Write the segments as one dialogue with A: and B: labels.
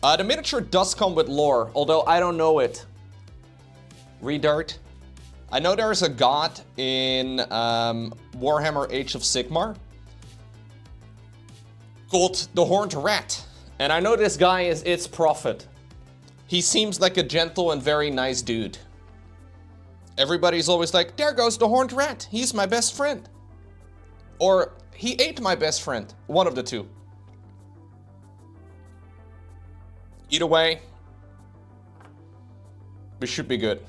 A: The miniature does come with lore, although I don't know it. Redart. I know there's a god in Warhammer Age of Sigmar called the Horned Rat. And I know this guy is its prophet. He seems like a gentle and very nice dude. Everybody's always like, there goes the Horned Rat. He's my best friend. Or, he ate my best friend. One of the two. Either way, we should be good.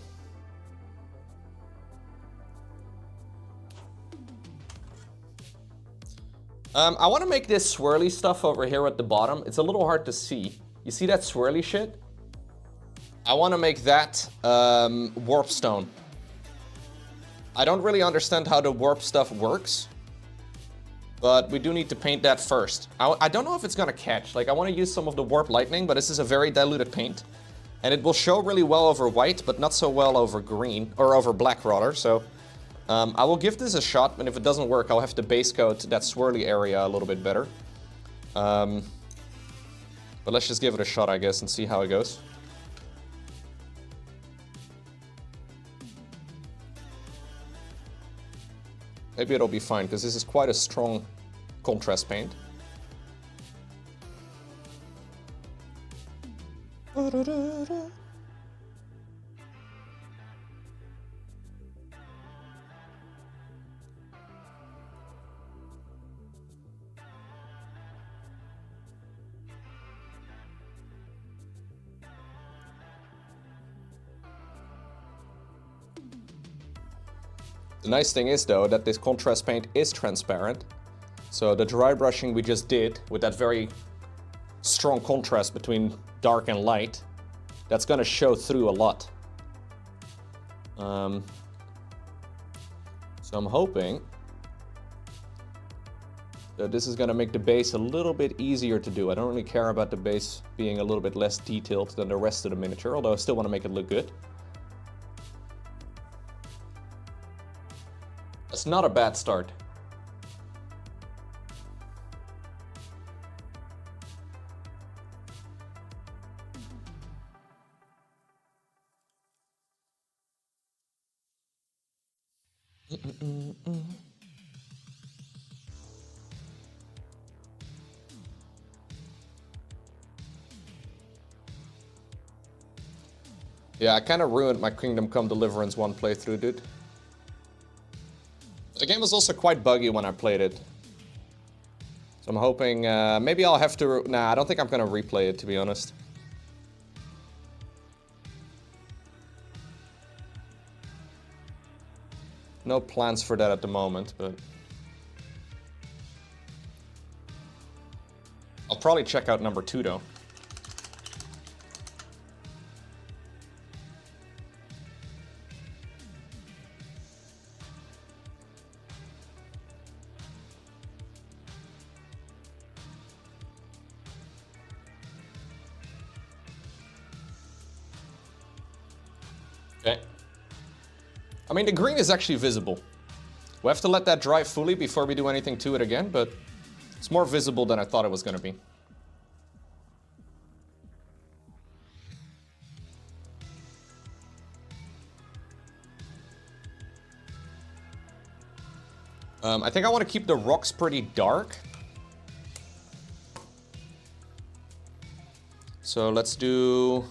A: I want to make this swirly stuff over here at the bottom. It's a little hard to see. You see that swirly shit? I want to make that warp stone. I don't really understand how the warp stuff works, but we do need to paint that first. I don't know if it's gonna catch. Like, I want to use some of the warp lightning, but this is a very diluted paint, and it will show really well over white, but not so well over green, or over black rather. So I will give this a shot, and if it doesn't work, I'll have to base coat that swirly area a little bit better. But let's just give it a shot, I guess, and see how it goes. Maybe it'll be fine, because this is quite a strong contrast paint. The nice thing is, though, that this contrast paint is transparent. So the dry brushing we just did with that very strong contrast between dark and light, that's gonna show through a lot. So I'm hoping that this is gonna make the base a little bit easier to do. I don't really care about the base being a little bit less detailed than the rest of the miniature, although I still want to make it look good. That's not a bad start. Yeah, I kind of ruined my Kingdom Come Deliverance 1 playthrough, dude. The game was also quite buggy when I played it. So I'm hoping, maybe I'll have to... Nah, I don't think I'm gonna replay it, to be honest. No plans for that at the moment, but... I'll probably check out number 2, though. Okay. I mean, the green is actually visible. We have to let that dry fully before we do anything to it again, but it's more visible than I thought it was going to be. I think I want to keep the rocks pretty dark. So let's do...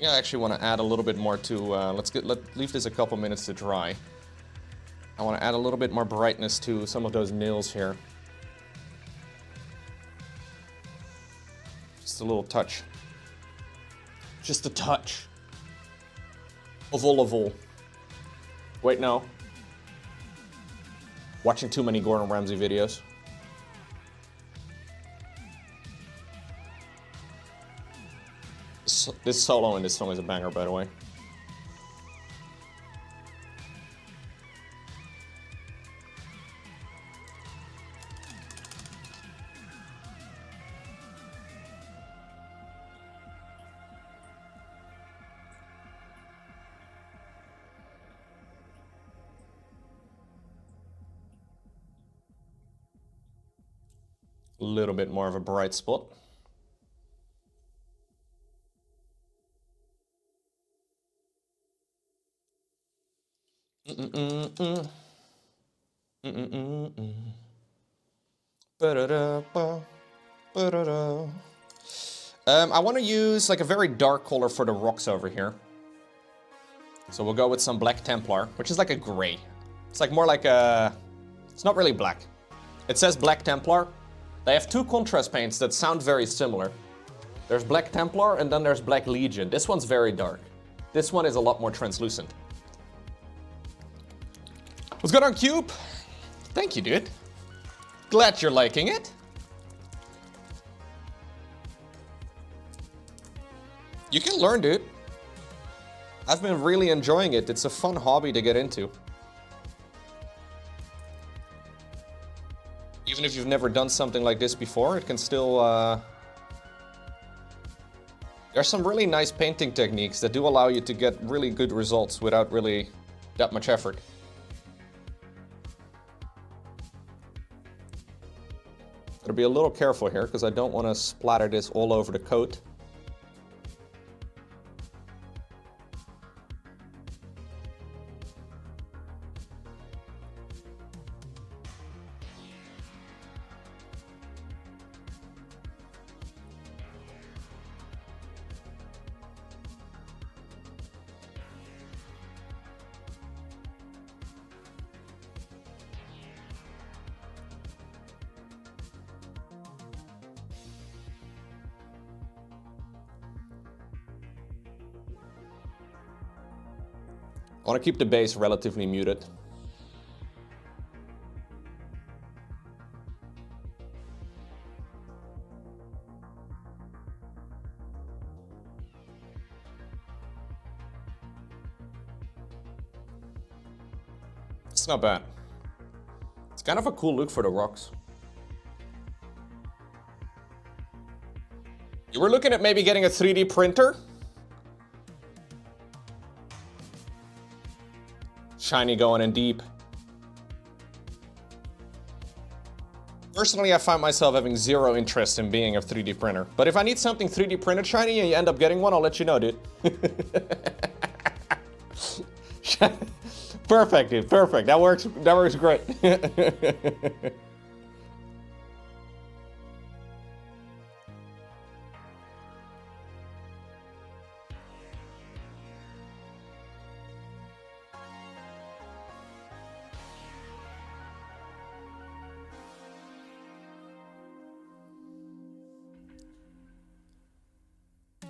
A: I actually want to add a little bit more to, leave this a couple minutes to dry. I want to add a little bit more brightness to some of those nails here. Just a little touch. Just a touch. Of all. Wait, no. Watching too many Gordon Ramsay videos. This solo in this song is a banger, by the way. A little bit more of a bright spot. I want to use like a very dark color for the rocks over here. So we'll go with some Black Templar, which is like a gray. It's like more like a... It's not really black. It says Black Templar. They have two contrast paints that sound very similar. There's Black Templar and then there's Black Legion. This one's very dark. This one is a lot more translucent. What's going on, Cube? Thank you, dude. Glad you're liking it. You can learn, dude. I've been really enjoying it. It's a fun hobby to get into. Even if you've never done something like this before, it can still... There's some really nice painting techniques that do allow you to get really good results without really that much effort. Gotta be a little careful here, because I don't want to splatter this all over the coat. I want to keep the base relatively muted. It's not bad. It's kind of a cool look for the rocks. You were looking at maybe getting a 3D printer? Shiny going in deep. Personally, I find myself having zero interest in being a 3D printer. But if I need something 3D printed shiny and you end up getting one, I'll let you know, dude. Perfect, dude. Perfect. That works great.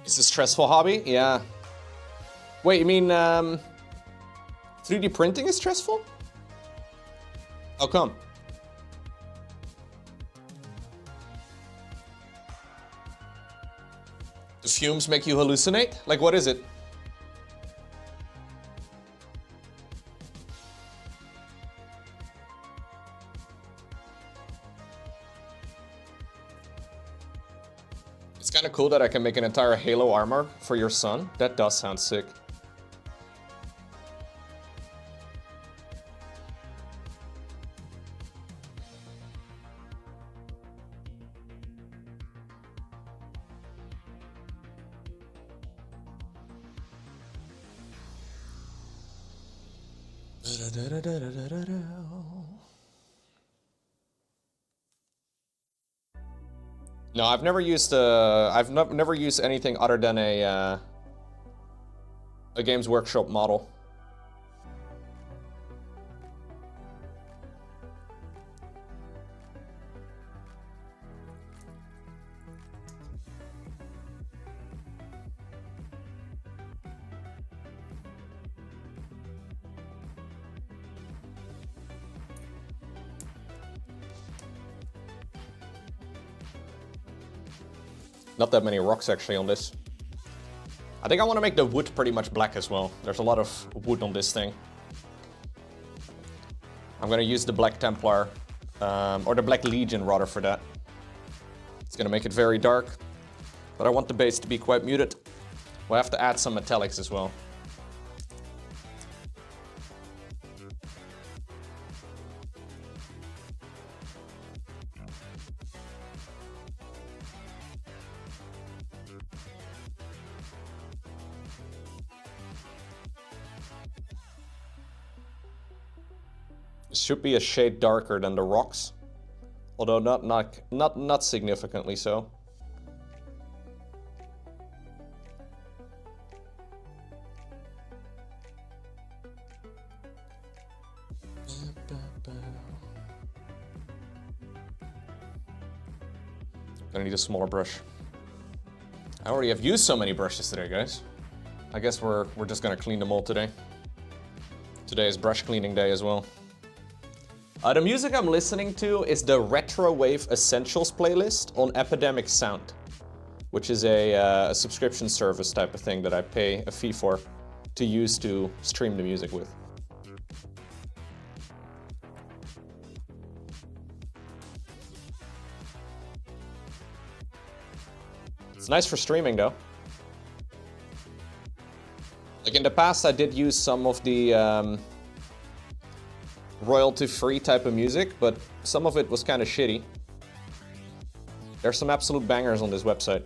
A: It's a stressful hobby? Yeah. Wait, you mean 3D printing is stressful? How come? The fumes make you hallucinate? Like, what is it? It's kind of cool that I can make an entire Halo armor for your son. That does sound sick. No, I've never used never used anything other than a Games Workshop model. Not that many rocks actually on this. I think I want to make the wood pretty much black as well. There's a lot of wood on this thing. I'm going to use the Black Templar, or the Black Legion rather for that. It's going to make it very dark, but I want the base to be quite muted. We'll have to add some metallics as well. It should be a shade darker than the rocks, although not significantly so. I need a smaller brush. I already have used so many brushes today, guys. I guess we're just gonna clean them all today. Today is brush cleaning day as well. The music I'm listening to is the Retro Wave Essentials playlist on Epidemic Sound, which is a subscription service type of thing that I pay a fee for to use to stream the music with. It's nice for streaming though. Like in the past I did use some of the royalty-free type of music, but some of it was kind of shitty. There's some absolute bangers on this website.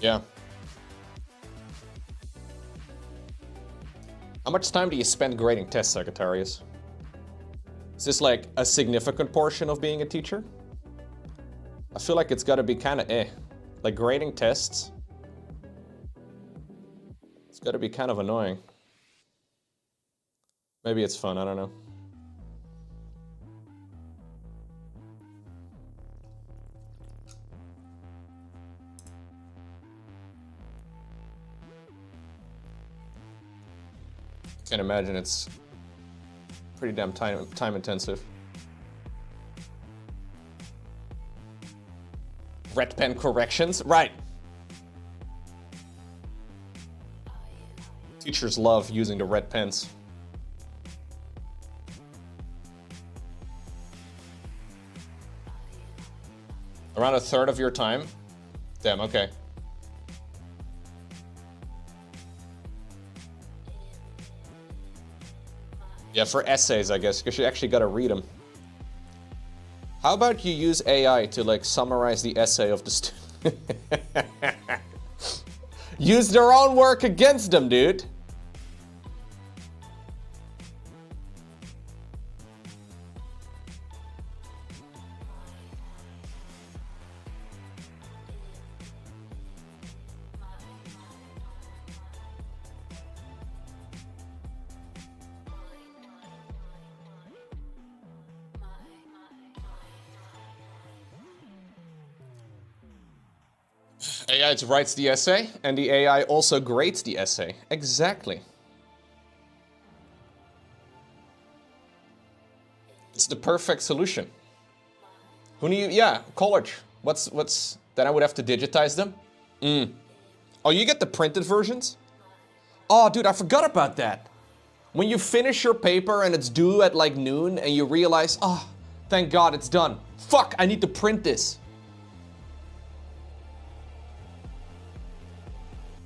A: Yeah. How much time do you spend grading tests, Sagittarius? Is this like a significant portion of being a teacher? I feel like it's gotta be kinda like grading tests. It's gotta be kind of annoying. Maybe it's fun, I don't know. Can't imagine it's pretty damn time intensive. Red pen corrections, right. Teachers love using the red pens. Around a third of your time? Damn, okay. Yeah, for essays, I guess, because you actually gotta read them. How about you use AI to, like, summarize the essay of the student? Use their own work against them, dude. AI writes the essay, and the AI also grades the essay. Exactly. It's the perfect solution. Who knew? Yeah, college. What's? Then I would have to digitize them. Oh, you get the printed versions? Oh, dude, I forgot about that. When you finish your paper and it's due at like noon, and you realize, oh, thank God it's done. Fuck, I need to print this.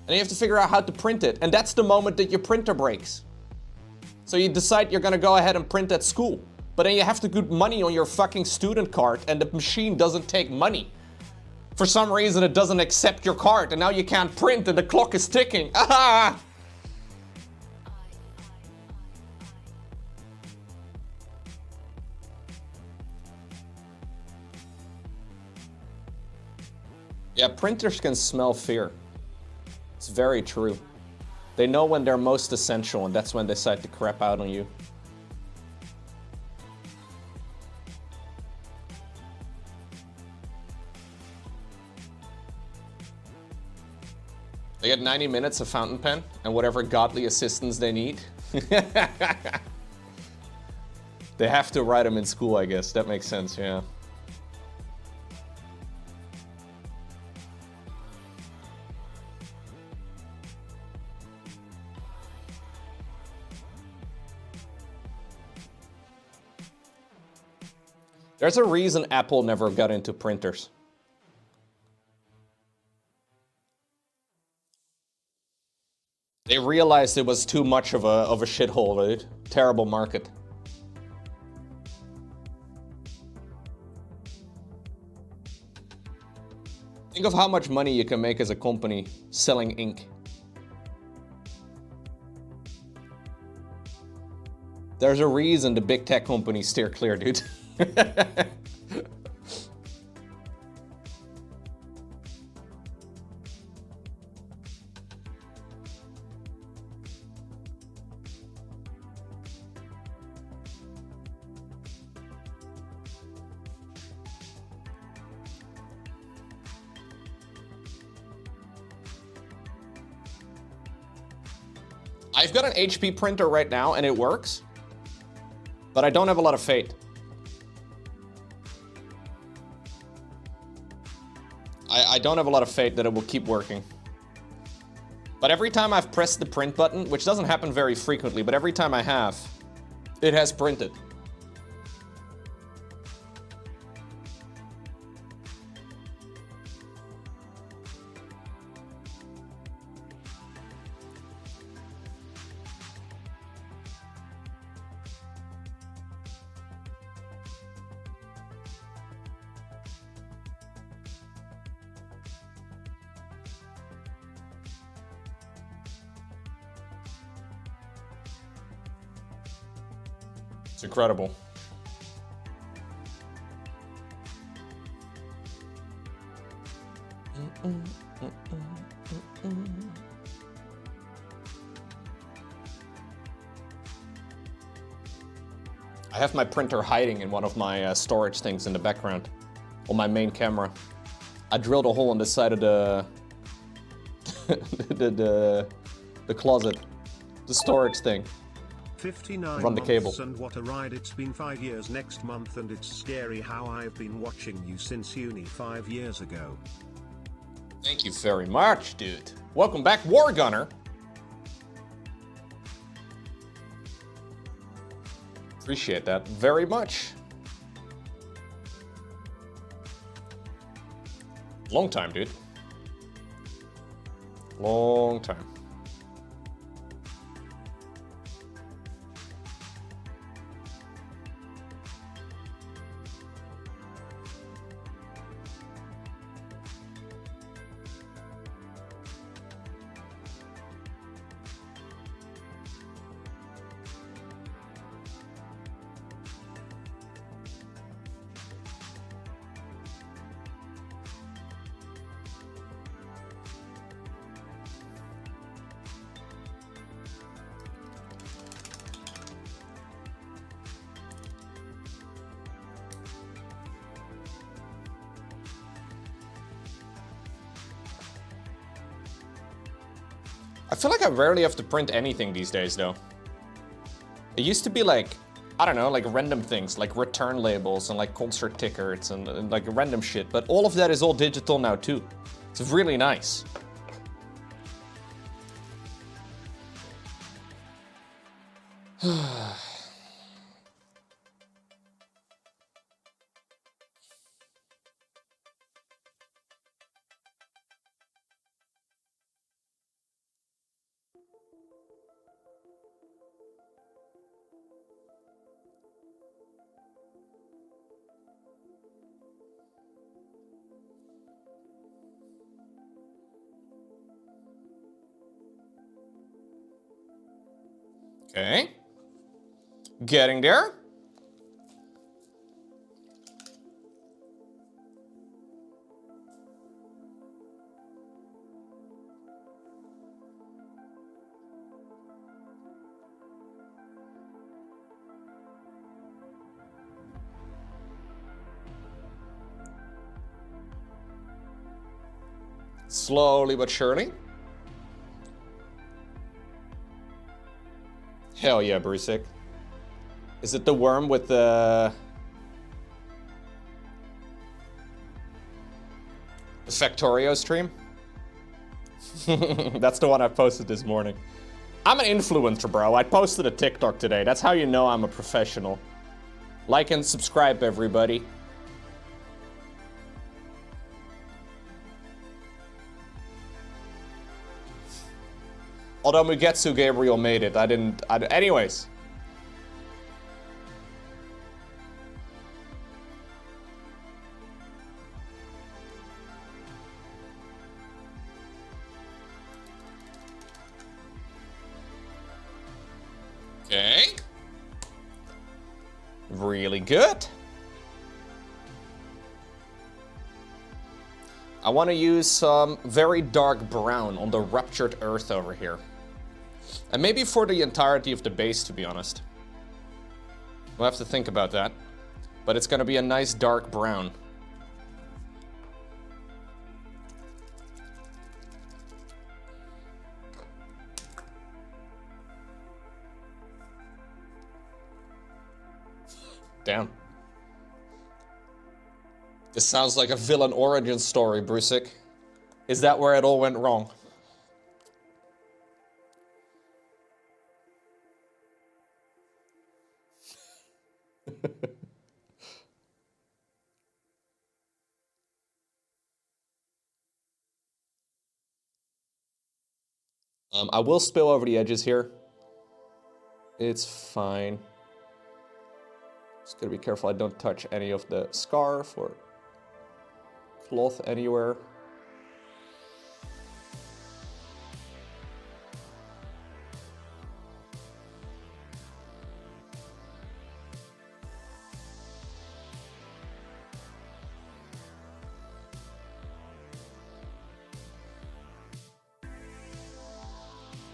A: And you have to figure out how to print it. And that's the moment that your printer breaks. So you decide you're gonna go ahead and print at school. But then you have to put money on your fucking student card and the machine doesn't take money. For some reason it doesn't accept your card and now you can't print and the clock is ticking. Ah! Yeah, printers can smell fear. It's very true. They know when they're most essential, and that's when they decide to crap out on you. They get 90 minutes of fountain pen and whatever godly assistance they need. They have to write them in school, I guess. That makes sense, yeah. There's a reason Apple never got into printers. They realized it was too much of a shithole, right? Terrible market. Think of how much money you can make as a company selling ink. There's a reason the big tech companies steer clear, dude. I've got an HP printer right now and it works, but I don't have a lot of faith. I don't have a lot of faith that it will keep working. But every time I've pressed the print button, which doesn't happen very frequently, but every time I have, it has printed. It's incredible. I have my printer hiding in one of my storage things in the background on my main camera. I drilled a hole on the side of the the closet, the storage thing.
B: 59
A: Run the cable.
B: months and what a ride. It's been 5 years next month and it's scary how I've been watching you since uni 5 years ago.
A: Thank you very much, dude. Welcome back, War Gunner. Appreciate that very much. Long time, dude. Long time. I feel like I rarely have to print anything these days, though. It used to be like, I don't know, like random things, like return labels and like concert tickets and like random shit, but all of that is all digital now too. It's really nice. Okay. Getting there. Slowly but surely. Hell yeah, Vizzik. Is it the worm with the Factorio stream? That's the one I posted this morning. I'm an influencer, bro. I posted a TikTok today. That's how you know I'm a professional. Like and subscribe, everybody. Although Mugetsu Gabriel made it, anyways. really good. I want to use some very dark brown on the ruptured earth over here. And maybe for the entirety of the base, to be honest. We'll have to think about that. But it's going to be a nice dark brown. Damn. This sounds like a villain origin story, Vizzik. Is that where it all went wrong? I will spill over the edges here. It's fine. Just gotta be careful I don't touch any of the scarf or cloth anywhere.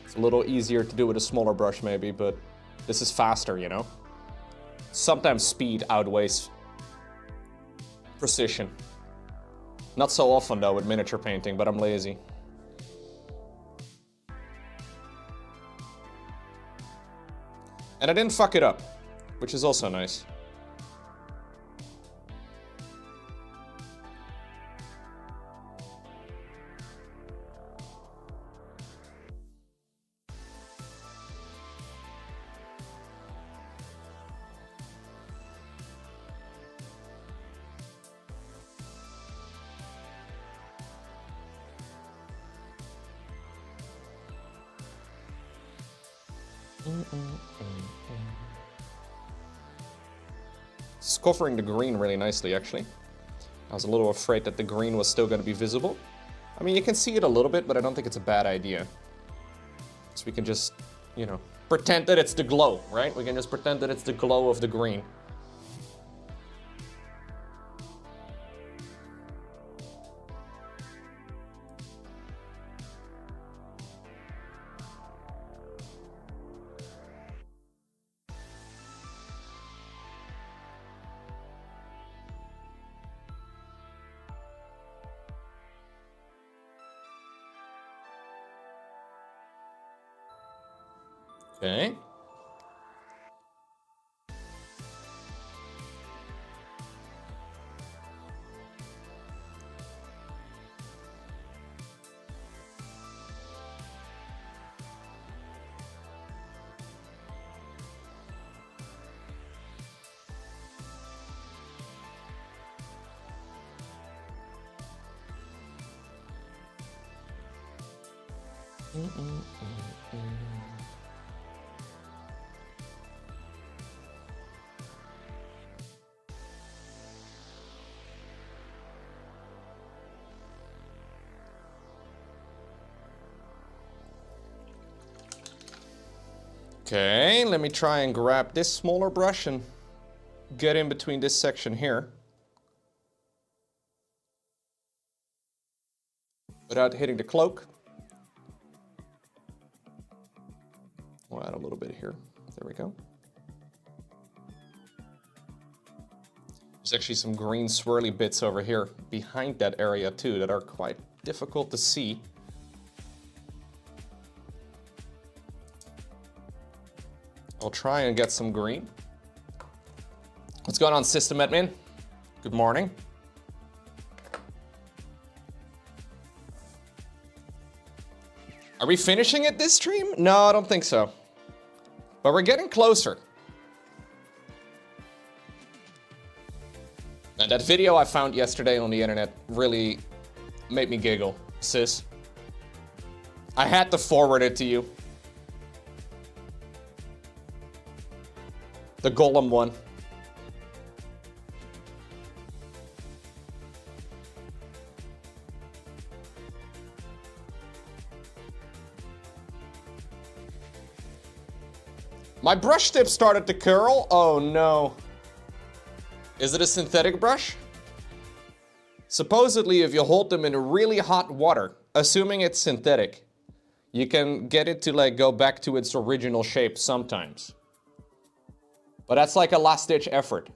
A: It's a little easier to do with a smaller brush maybe, but this is faster, you know? Sometimes speed outweighs precision. Not so often though with miniature painting, but I'm lazy. And I didn't fuck it up, which is also nice. It's covering the green really nicely, actually. I was a little afraid that the green was still going to be visible. I mean, you can see it a little bit, but I don't think it's a bad idea. So we can just, you know, pretend that it's the glow, right? We can just pretend that it's the glow of the green. Okay. Okay, let me try and grab this smaller brush and get in between this section here. Without hitting the cloak. We'll add a little bit here. There we go. There's actually some green swirly bits over here behind that area too that are quite difficult to see. I'll try and get some green. What's going on, System Admin? Good morning. Are we finishing it this stream? No, I don't think so. But we're getting closer. And that video I found yesterday on the internet really made me giggle, sis. I had to forward it to you. The Golem one. My brush tip started to curl. Oh no. Is it a synthetic brush? Supposedly, if you hold them in really hot water, assuming it's synthetic, you can get it to like go back to its original shape sometimes. But that's like a last-ditch effort.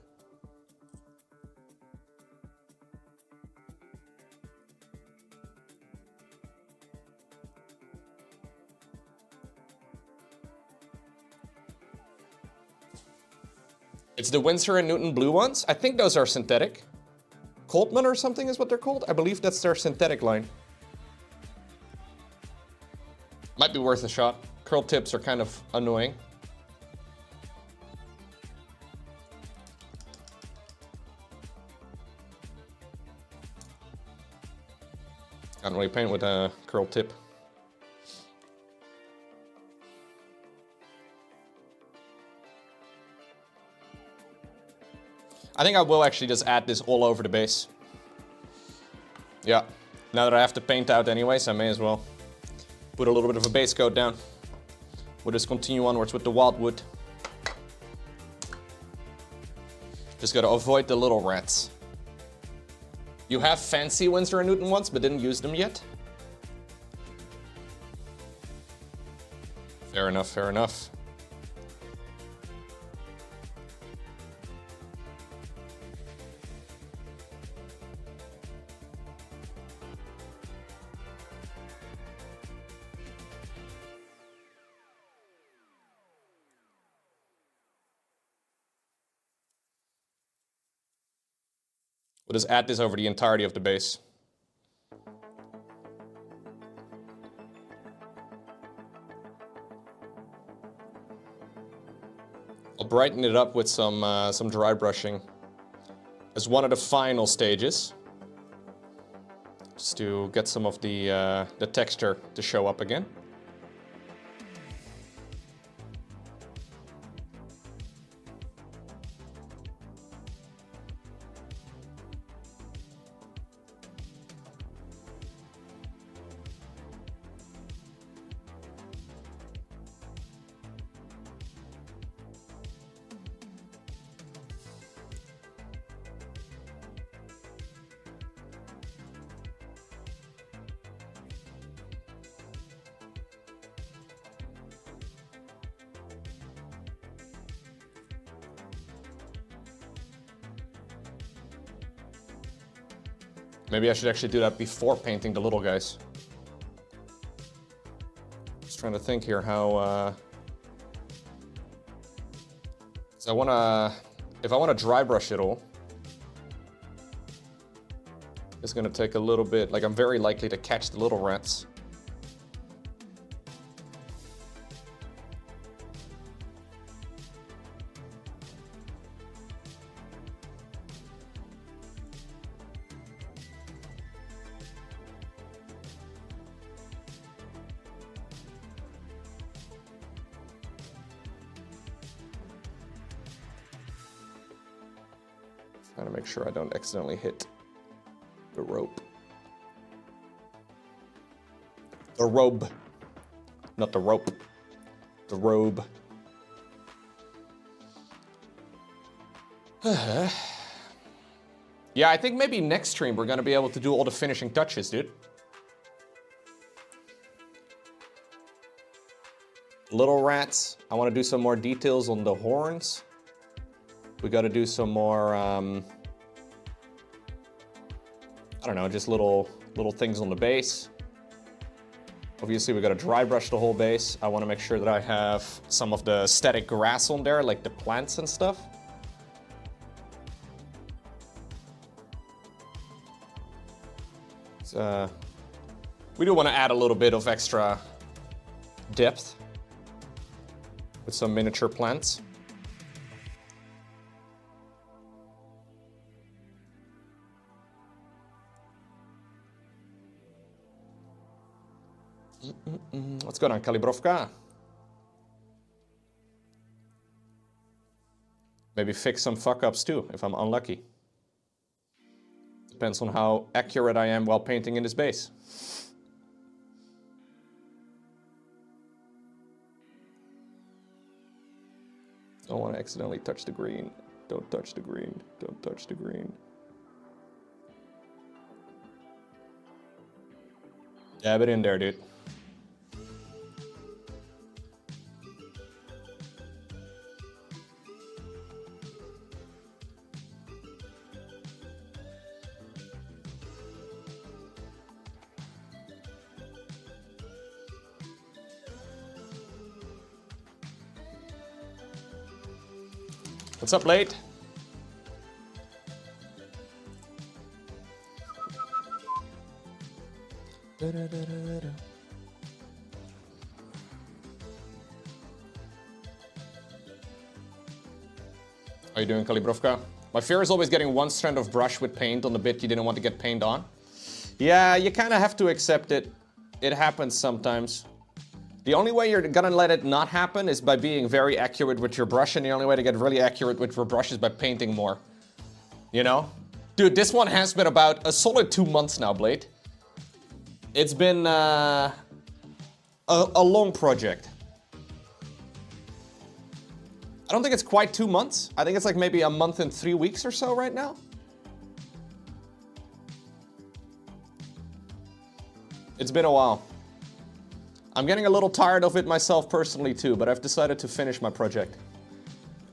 A: It's the Winsor & Newton blue ones. I think those are synthetic. Coltman or something is what they're called. I believe that's their synthetic line. Might be worth a shot. Curl tips are kind of annoying. Can't really paint with a curl tip. I think I will actually just add this all over the base. Yeah, now that I have to paint out anyways, I may as well put a little bit of a base coat down. We'll just continue onwards with the wildwood. Just gotta avoid the little rats. You have fancy Winsor & Newton ones, but didn't use them yet? Fair enough, fair enough. We'll just add this over the entirety of the base. I'll brighten it up with some dry brushing as one of the final stages, just to get some of the texture to show up again. Maybe I should actually do that before painting the little guys. Just trying to think here how, so if I wanna dry brush it all, it's gonna take a little bit, like I'm very likely to catch the little rats. Trying to make sure I don't accidentally hit the rope. The robe. Not the rope. The robe. Yeah, I think maybe next stream we're gonna be able to do all the finishing touches, dude. Little rats. I want to do some more details on the horns. We got to do some more, I don't know, just little things on the base. Obviously, we got to dry brush the whole base. I want to make sure that I have some of the static grass on there, like the plants and stuff. So, we do want to add a little bit of extra depth with some miniature plants. What's going on, Kalibrovka? Maybe fix some fuck-ups too, if I'm unlucky. Depends on how accurate I am while painting in this base. Don't want to accidentally touch the green. Don't touch the green. Don't touch the green. Dab it in there, dude. What's up, late? How you doing, Kalibrovka? My fear is always getting one strand of brush with paint on the bit you didn't want to get paint on. Yeah, you kind of have to accept it. It happens sometimes. The only way you're gonna let it not happen is by being very accurate with your brush, and the only way to get really accurate with your brush is by painting more. You know? Dude, this one has been about a solid 2 months now, Blade. It's been a long project. I don't think it's quite 2 months. I think it's like maybe a month and 3 weeks or so right now. It's been a while. I'm getting a little tired of it myself personally too, but I've decided to finish my project.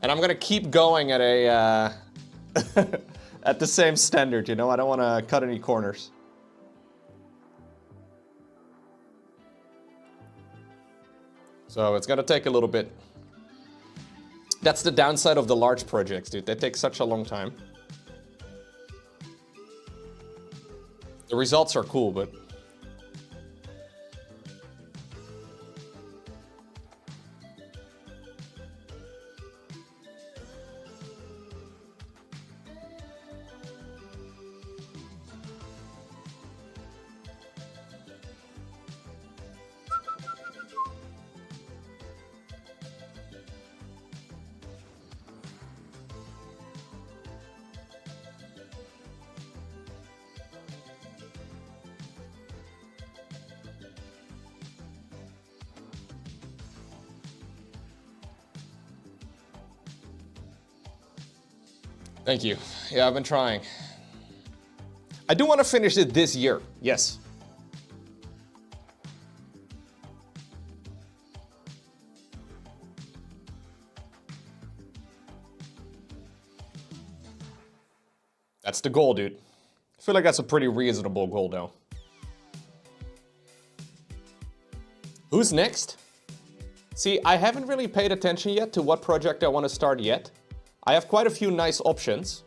A: And I'm gonna keep going at a at the same standard, you know? I don't wanna cut any corners. So it's gonna take a little bit. That's the downside of the large projects, dude. They take such a long time. The results are cool, but... Thank you. Yeah, I've been trying. I do want to finish it this year, yes. That's the goal, dude. I feel like that's a pretty reasonable goal, though. Who's next? See, I haven't really paid attention yet to what project I want to start yet. I have quite a few nice options.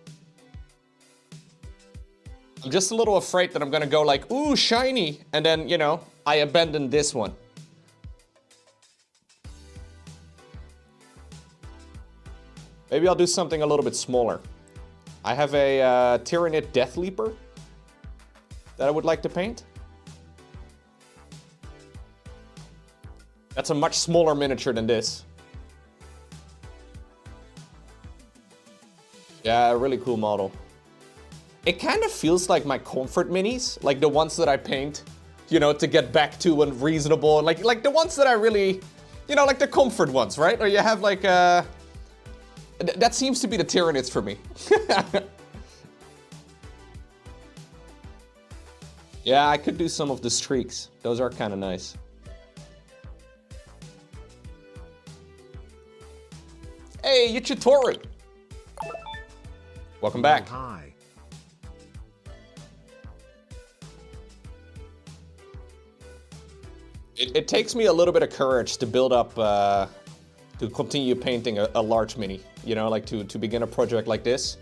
A: I'm just a little afraid that I'm gonna go like, ooh, shiny, and then, you know, I abandon this one. Maybe I'll do something a little bit smaller. I have a Tyrannid Death Leaper that I would like to paint. That's a much smaller miniature than this. Yeah, a really cool model. It kind of feels like my comfort minis, like the ones that I paint, you know, to get back to a reasonable, like the ones that I really, you know, like the comfort ones, right? Or you have like that seems to be the Tyrannids for me. Yeah, I could do some of the streaks. Those are kind of nice. Hey, Yuchitoru! Welcome back.
B: Hi.
A: It takes me a little bit of courage to build up, to continue painting a large mini, you know, like to begin a project like this.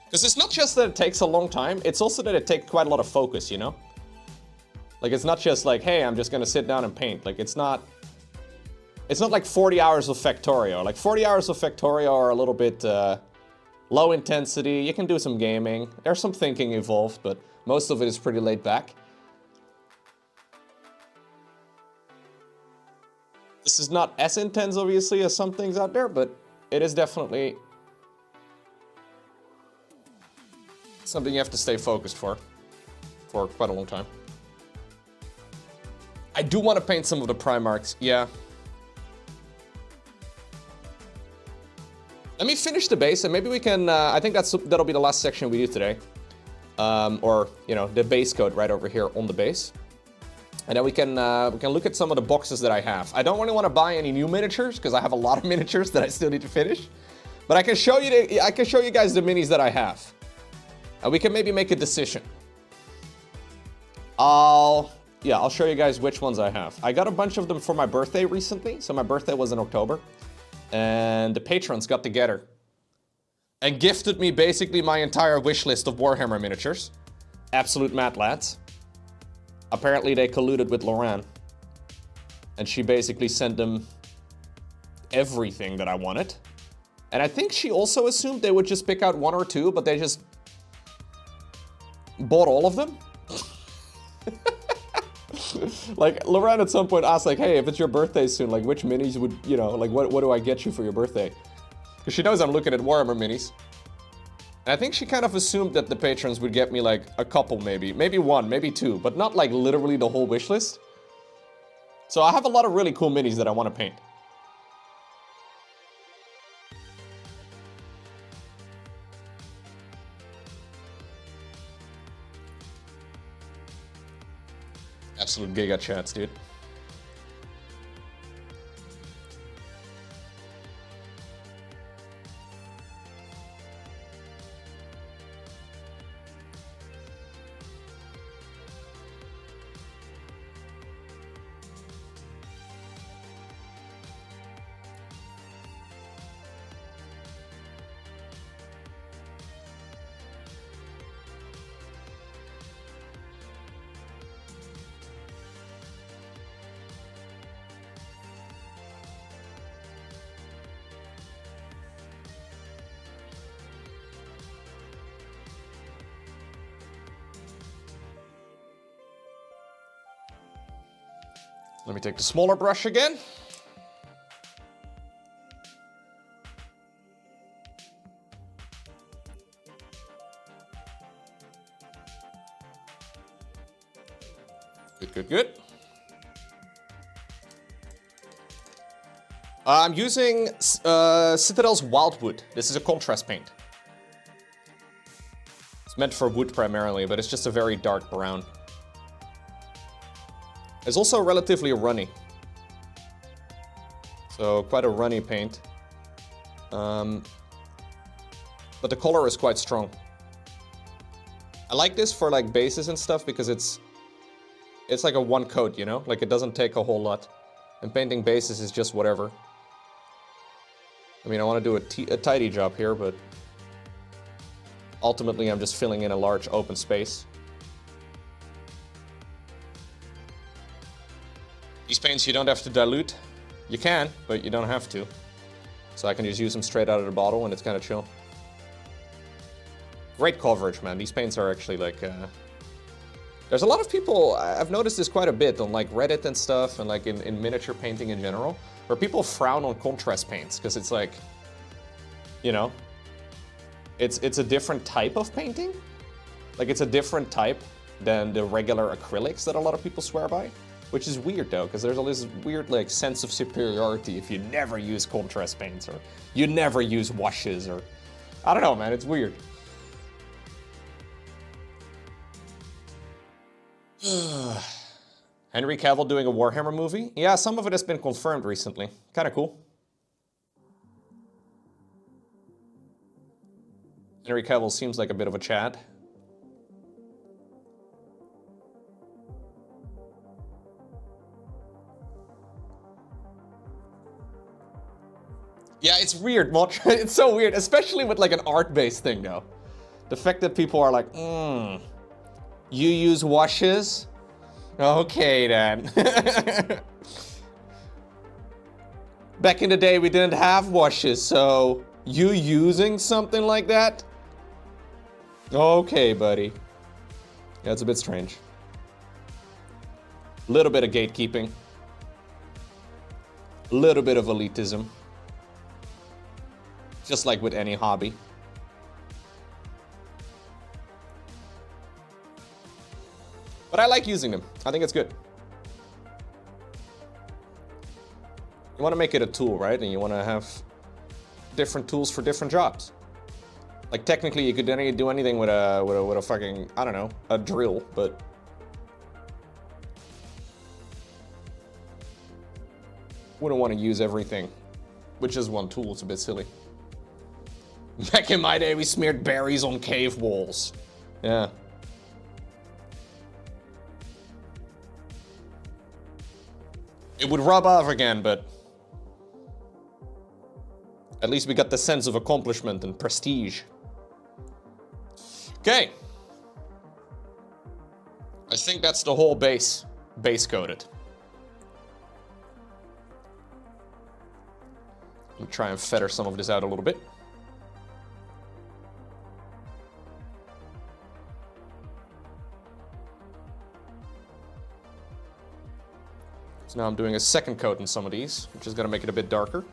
A: Because it's not just that it takes a long time, it's also that it takes quite a lot of focus, you know? Like, it's not just like, hey, I'm just gonna sit down and paint. Like, it's not like 40 hours of Factorio. Like 40 hours of Factorio are a little bit low intensity. You can do some gaming. There's some thinking involved, but most of it is pretty laid back. This is not as intense, obviously, as some things out there, but it is definitely something you have to stay focused for quite a long time. I do want to paint some of the Primarchs, yeah. Let me finish the base, and maybe we can, I think that'll be the last section we do today. Or, you know, the base code right over here on the base. And then we can look at some of the boxes that I have. I don't really want to buy any new miniatures, because I have a lot of miniatures that I still need to finish. But I can show you guys the minis that I have. And we can maybe make a decision. I'll show you guys which ones I have. I got a bunch of them for my birthday recently. So my birthday was in October. And the patrons got together and gifted me basically my entire wish list of Warhammer miniatures. Absolute mad lads. Apparently they colluded with Lauren. And she basically sent them everything that I wanted. And I think she also assumed they would just pick out one or two, but they just bought all of them. Like, Lauren at some point asked, like, hey, if it's your birthday soon, like, which minis would, you know, like, what do I get you for your birthday? Because she knows I'm looking at Warhammer minis. And I think she kind of assumed that the patrons would get me, like, a couple maybe. Maybe one, maybe two, but not, like, literally the whole wish list. So I have a lot of really cool minis that I want to paint. Absolute giga chats, dude. Let me take the smaller brush again. Good, good, good. I'm using Citadel's Wildwood. This is a contrast paint. It's meant for wood primarily, but it's just a very dark brown. It's also relatively runny. So quite a runny paint. But the color is quite strong. I like this for like bases and stuff because it's like a one coat, you know? Like it doesn't take a whole lot. And painting bases is just whatever. I mean, I want to do a tidy job here, but ultimately I'm just filling in a large open space. These paints you don't have to dilute. You can, but you don't have to. So I can just use them straight out of the bottle and it's kind of chill. Great coverage, man. These paints are actually like... There's a lot of people, I've noticed this quite a bit on like Reddit and stuff and like in miniature painting in general, where people frown on contrast paints because it's like, you know, it's a different type of painting. Like it's a different type than the regular acrylics that a lot of people swear by. Which is weird though, because there's all this weird like sense of superiority if you never use contrast paints or you never use washes or... I don't know, man, it's weird. Henry Cavill doing a Warhammer movie? Yeah, some of it has been confirmed recently. Kind of cool. Henry Cavill seems like a bit of a Chad. Yeah, it's weird, Motr. It's so weird, especially with like an art-based thing, though. The fact that people are like, you use washes? Okay, then. Back in the day, we didn't have washes, so you using something like that? Okay, buddy. Yeah, it's a bit strange. A little bit of gatekeeping. A little bit of elitism. Just like with any hobby. But I like using them. I think it's good. You want to make it a tool, right? And you want to have different tools for different jobs. Like technically you could do anything with a fucking, I don't know, a drill, but wouldn't want to use everything with just one tool. It's a bit silly. Back in my day, we smeared berries on cave walls. Yeah. It would rub off again, but at least we got the sense of accomplishment and prestige. Okay. I think that's the whole base coated. Let me try and feather some of this out a little bit. So now I'm doing a second coat in some of these, which is gonna make it a bit darker.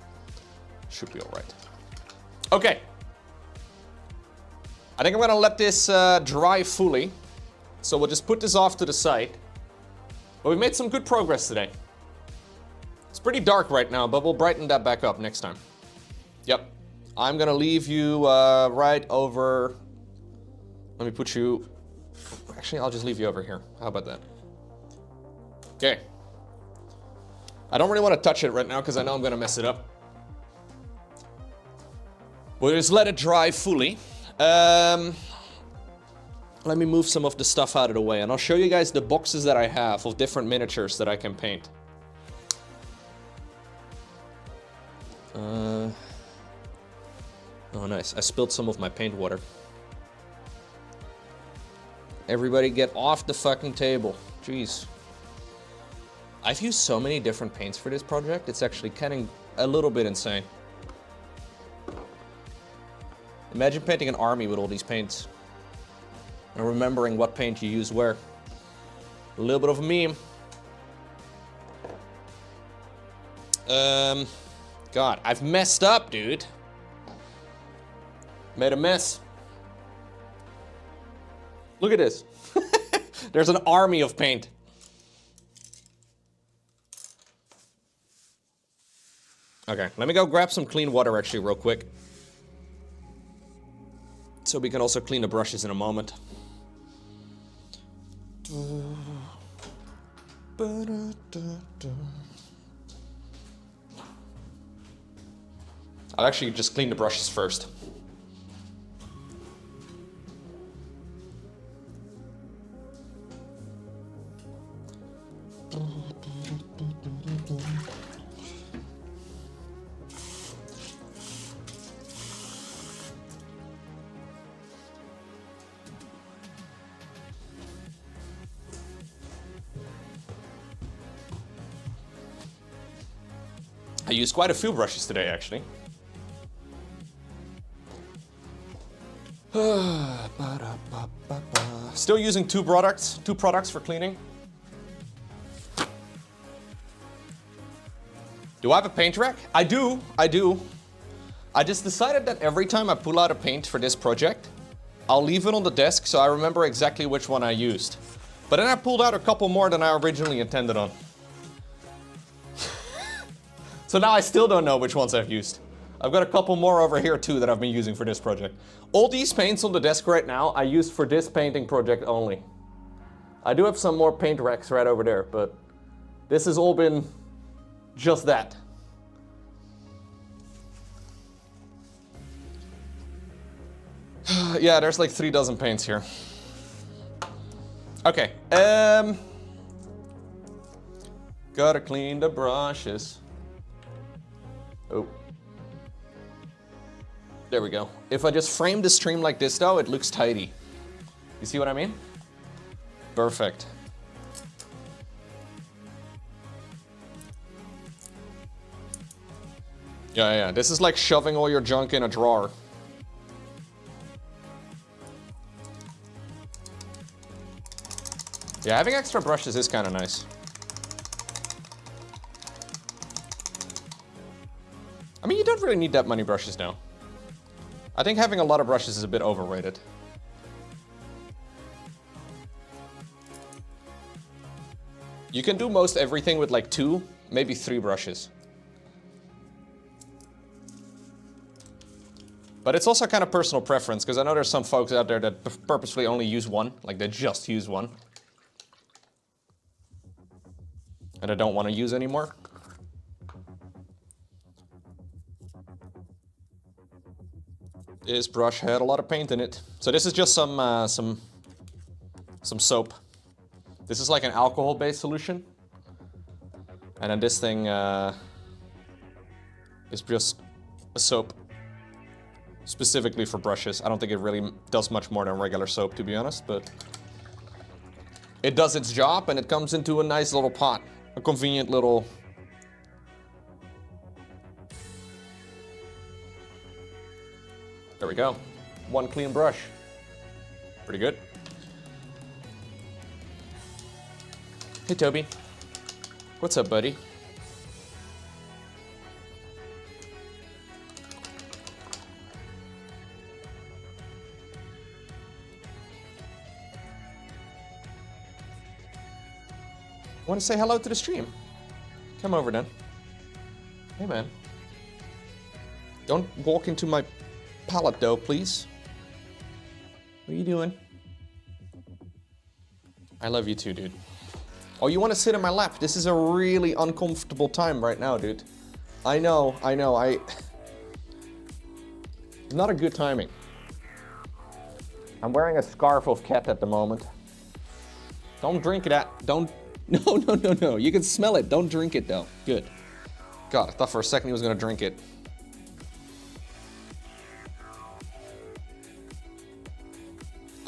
A: Should be all right. Okay. I think I'm gonna let this dry fully. So we'll just put this off to the side. But we made some good progress today. It's pretty dark right now, but we'll brighten that back up next time. Yep. I'm gonna leave you right over... Let me put you... Actually, I'll just leave you over here. How about that? Okay. I don't really want to touch it right now because I know I'm going to mess it up. We'll just let it dry fully. Let me move some of the stuff out of the way and I'll show you guys the boxes that I have of different miniatures that I can paint. Oh, nice. I spilled some of my paint water. Everybody get off the fucking table. Jeez. I've used so many different paints for this project, it's actually kind of a little bit insane. Imagine painting an army with all these paints. And remembering what paint you use where. A little bit of a meme. God, I've messed up, dude. Made a mess. Look at this. There's an army of paint. Okay, let me go grab some clean water actually real quick. So we can also clean the brushes in a moment. I'll actually just clean the brushes first. I used quite a few brushes today, actually. Still using two products for cleaning. Do I have a paint rack? I do. I just decided that every time I pull out a paint for this project, I'll leave it on the desk so I remember exactly which one I used. But then I pulled out a couple more than I originally intended on. So now I still don't know which ones I've used. I've got a couple more over here too that I've been using for this project. All these paints on the desk right now I used for this painting project only. I do have some more paint racks right over there, but this has all been just that. Yeah, there's like 3 dozen paints here. Okay, gotta clean the brushes. Oh. There we go. If I just frame the stream like this though, it looks tidy. You see what I mean? Perfect. Yeah, this is like shoving all your junk in a drawer. Yeah, having extra brushes is kind of nice. I mean, you don't really need that many brushes now. I think having a lot of brushes is a bit overrated. You can do most everything with like 2, maybe 3 brushes. But it's also kind of personal preference, because I know there's some folks out there that purposefully only use one, like they just use one. And I don't want to use anymore. This brush had a lot of paint in it. So this is just some soap. This is like an alcohol-based solution. And then this thing is just a soap. Specifically for brushes. I don't think it really does much more than regular soap, to be honest, but it does its job, and it comes into a nice little pot. A convenient little... There we go. One clean brush. Pretty good. Hey, Toby. What's up, buddy? Want to say hello to the stream? Come over then. Hey, man. Don't walk into my pallet, though, please. What are you doing? I love you too, dude. Oh, you want to sit in my lap? This is a really uncomfortable time right now, dude. I know. Not a good timing. I'm wearing a scarf of cat at the moment. Don't drink that. Don't... No. You can smell it. Don't drink it, though. Good. God, I thought for a second he was gonna drink it.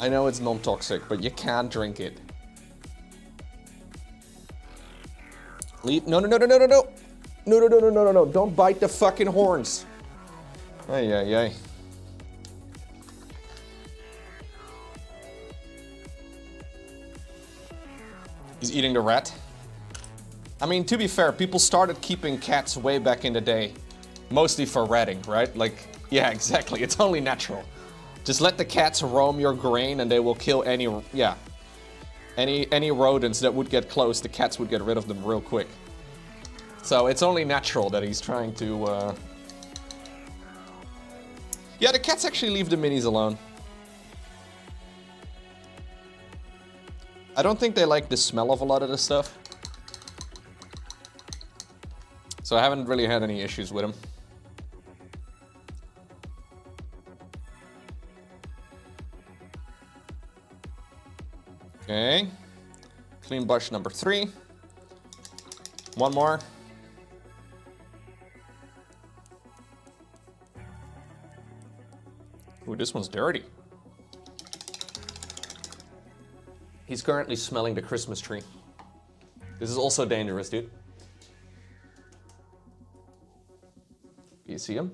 A: I know it's non-toxic, but you can't drink it. Leave. No. No. Don't bite the fucking horns. Ay. He's eating the rat. I mean, to be fair, people started keeping cats way back in the day. Mostly for ratting, right? Like, yeah, exactly. It's only natural. Just let the cats roam your grain and they will kill any rodents that would get close, the cats would get rid of them real quick. So it's only natural that he's trying to, Yeah, the cats actually leave the minis alone. I don't think they like the smell of a lot of this stuff. So I haven't really had any issues with them. Okay. Clean brush number 3. One more. Ooh, this one's dirty. He's currently smelling the Christmas tree. This is also dangerous, dude. Do you see him?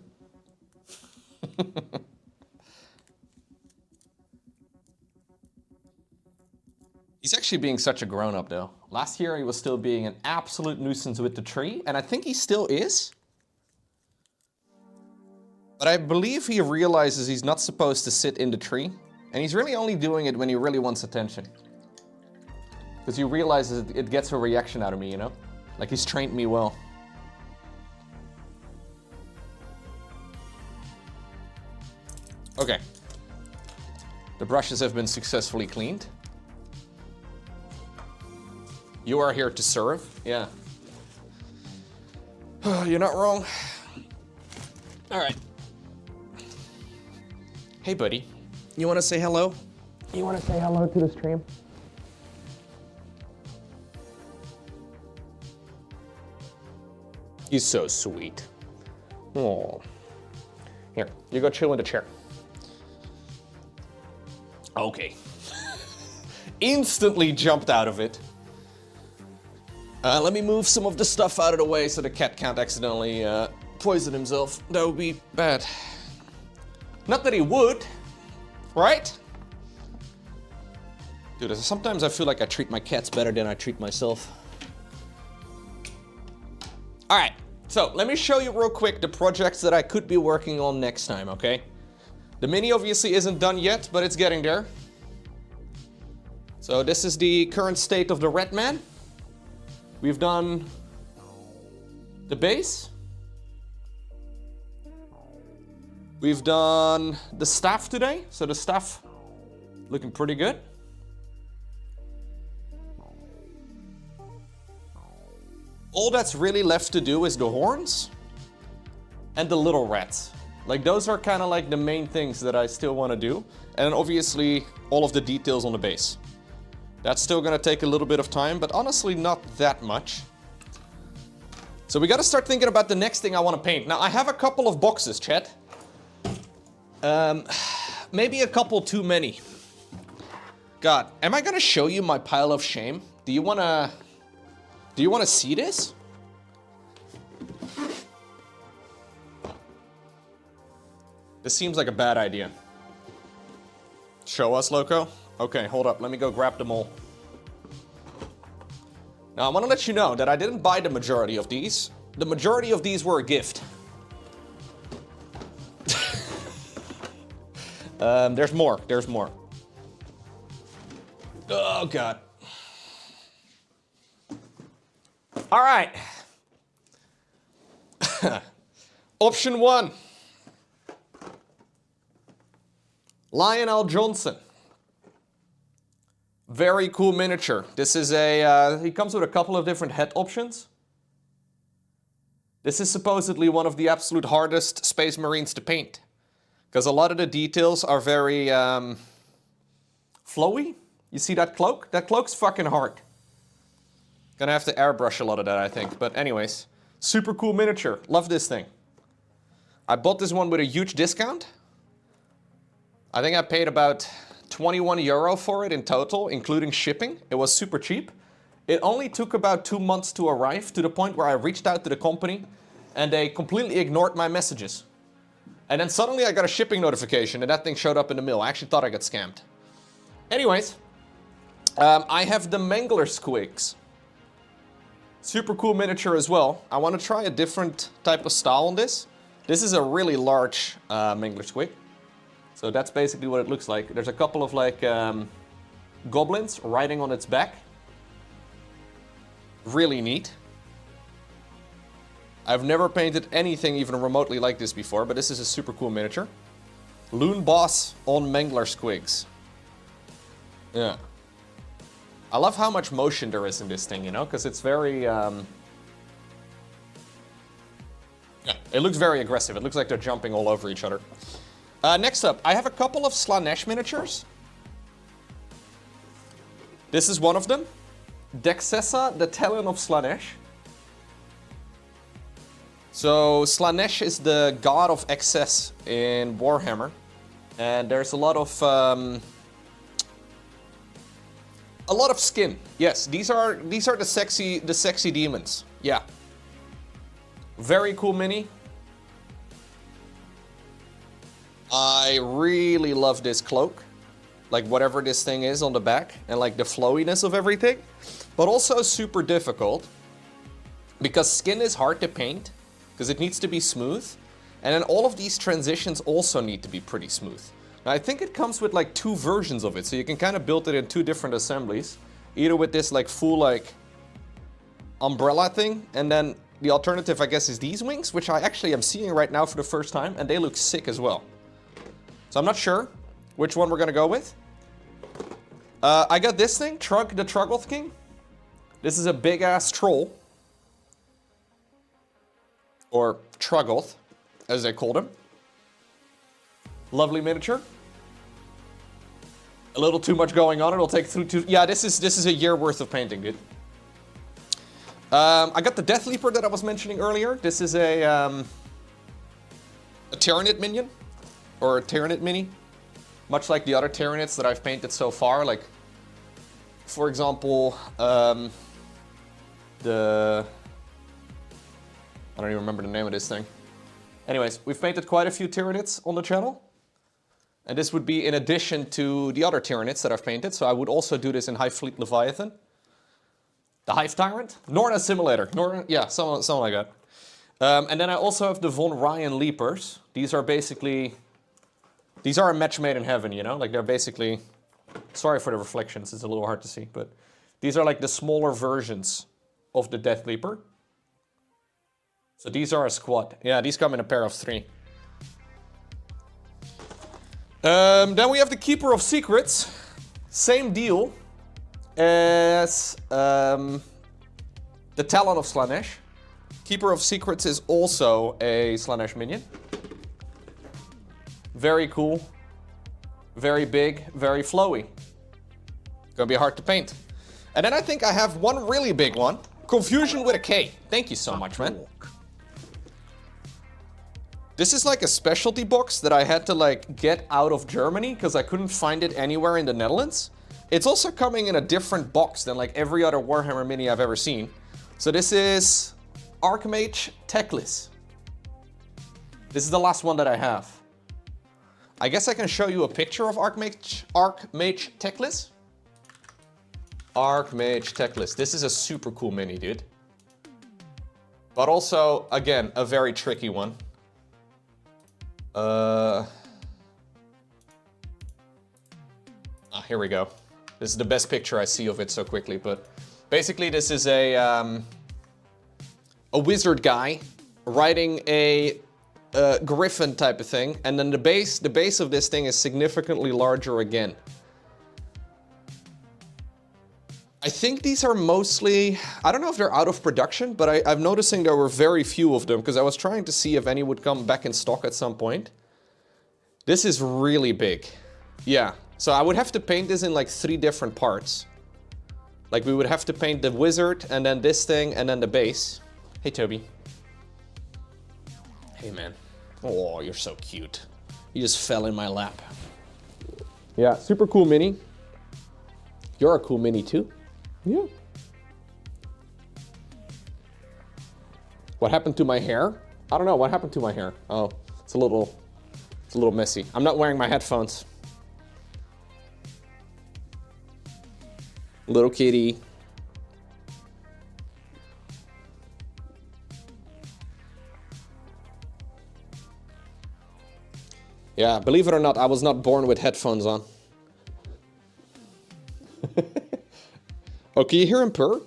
A: He's actually being such a grown-up, though. Last year, he was still being an absolute nuisance with the tree, and I think he still is. But I believe he realizes he's not supposed to sit in the tree, and he's really only doing it when he really wants attention. Because he realizes it gets a reaction out of me, you know? Like, he's trained me well. Okay. The brushes have been successfully cleaned. You are here to serve? Yeah. You're not wrong. All right. Hey, buddy. You want to say hello? You want to say hello to the stream? He's so sweet. Oh. Here, you go chill in the chair. Okay. Instantly jumped out of it. Let me move some of the stuff out of the way so the cat can't accidentally poison himself. That would be bad. Not that he would, right? Dude, sometimes I feel like I treat my cats better than I treat myself. All right, so let me show you real quick the projects that I could be working on next time, okay? The mini obviously isn't done yet, but it's getting there. So this is the current state of the red man. We've done the base. We've done the staff today, so the staff looking pretty good. All that's really left to do is the horns and the little rats. Like, those are kind of like the main things that I still want to do. And then obviously all of the details on the base. That's still going to take a little bit of time, but honestly not that much. So we got to start thinking about the next thing I want to paint. Now I have a couple of boxes, chat. Maybe a couple too many. God, am I going to show you my pile of shame? Do you want to see this? This seems like a bad idea. Show us, Lowko? Okay, hold up. Let me go grab them all. Now, I want to let you know that I didn't buy the majority of these. The majority of these were a gift. There's more. There's more. Oh, God. All right. Option 1. Lionel Johnson. Very cool miniature. This is a, he comes with a couple of different head options. This is supposedly one of the absolute hardest Space Marines to paint. Because a lot of the details are very flowy. You see that cloak? That cloak's fucking hard. Gonna have to airbrush a lot of that, I think. But anyways, super cool miniature. Love this thing. I bought this one with a huge discount. I think I paid about 21 euro for it in total, including shipping. It was super cheap. It only took about 2 months to arrive, to the point where I reached out to the company and they completely ignored my messages. And then suddenly I got a shipping notification and that thing showed up in the mail. I actually thought I got scammed. Anyways, I have the Mangler Squigs. Super cool miniature as well. I want to try a different type of style on this. This is a really large Mangler Squig. So that's basically what it looks like. There's a couple of like goblins riding on its back. Really neat. I've never painted anything even remotely like this before, but this is a super cool miniature. Loon Boss on Mangler Squigs. Yeah. I love how much motion there is in this thing, you know, because it's very... Yeah, it looks very aggressive. It looks like they're jumping all over each other. Next up, I have a couple of Slaanesh miniatures. This is one of them. Dexessa, the Talon of Slaanesh. So Slaanesh is the god of excess in Warhammer. And there's a lot of skin. Yes, these are the sexy demons. Yeah. Very cool mini. I really love this cloak. Like whatever this thing is on the back and like the flowiness of everything. But also super difficult because skin is hard to paint because it needs to be smooth. And then all of these transitions also need to be pretty smooth. Now I think it comes with like 2 versions of it. So you can kind of build it in 2 different assemblies. Either with this like full like umbrella thing, and then the alternative I guess is these wings, which I actually am seeing right now for the first time, and they look sick as well. So I'm not sure which one we're gonna go with. I got this thing, Trug the Truggoth King. This is a big ass troll. Or Truggoth, as they called him. Lovely miniature. A little too much going on. It'll take through 2. Yeah, this is a year worth of painting, dude. I got the Death Leaper that I was mentioning earlier. This is a Tyranid minion, or a Tyranid mini, much like the other Tyranids that I've painted so far. Like, for example, I don't even remember the name of this thing. Anyways, we've painted quite a few Tyranids on the channel. And this would be in addition to the other Tyranids that I've painted. So I would also do this in Hive Fleet Leviathan. The Hive Tyrant? Norna Simulator. Norna, yeah, something like that. And then I also have the Von Ryan Leapers. These are basically... These are a match made in heaven, you know? Like they're basically... Sorry for the reflections, it's a little hard to see. But these are like the smaller versions of the Death Leaper. So these are a squad. Yeah, these come in a pair of 3. Then we have the Keeper of Secrets. Same deal as the Talon of Slaanesh. Keeper of Secrets is also a Slaanesh minion. Very cool. Very big, very flowy. Gonna be hard to paint. And then I think I have one really big one. Confusion with a K. Thank you so much, man. This is like a specialty box that I had to like get out of Germany because I couldn't find it anywhere in the Netherlands. It's also coming in a different box than like every other Warhammer mini I've ever seen. So this is Archmage Teclis. This is the last one that I have. I guess I can show you a picture of Archmage Teclis. Archmage Teclis. This is a super cool mini, dude. But also, again, a very tricky one. Here we go. This is the best picture I see of it so quickly, but basically this is a wizard guy riding a griffin type of thing, and then the base of this thing is significantly larger again. I think these are mostly, I don't know if they're out of production, but I'm noticing there were very few of them because I was trying to see if any would come back in stock at some point. This is really big. Yeah, so I would have to paint this in like 3 different parts. Like we would have to paint the wizard and then this thing and then the base. Hey, Toby. Hey, man. Oh, you're so cute. You just fell in my lap. Yeah, super cool mini. You're a cool mini too. Yeah. What happened to my hair? I don't know. What happened to my hair? Oh, it's a little messy. I'm not wearing my headphones. Little kitty. Yeah, believe it or not, I was not born with headphones on. Oh, can you hear him purr?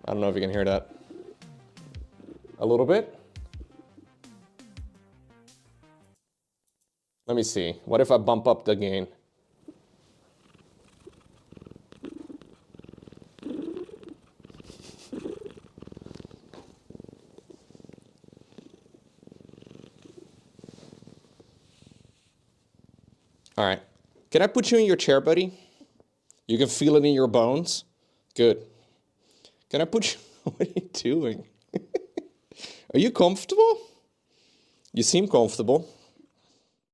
A: I don't know if you can hear that. A little bit? Let me see. What if I bump up the gain? All right. Can I put you in your chair, buddy? You can feel it in your bones? Good. Can I put you... What are you doing? Are you comfortable? You seem comfortable.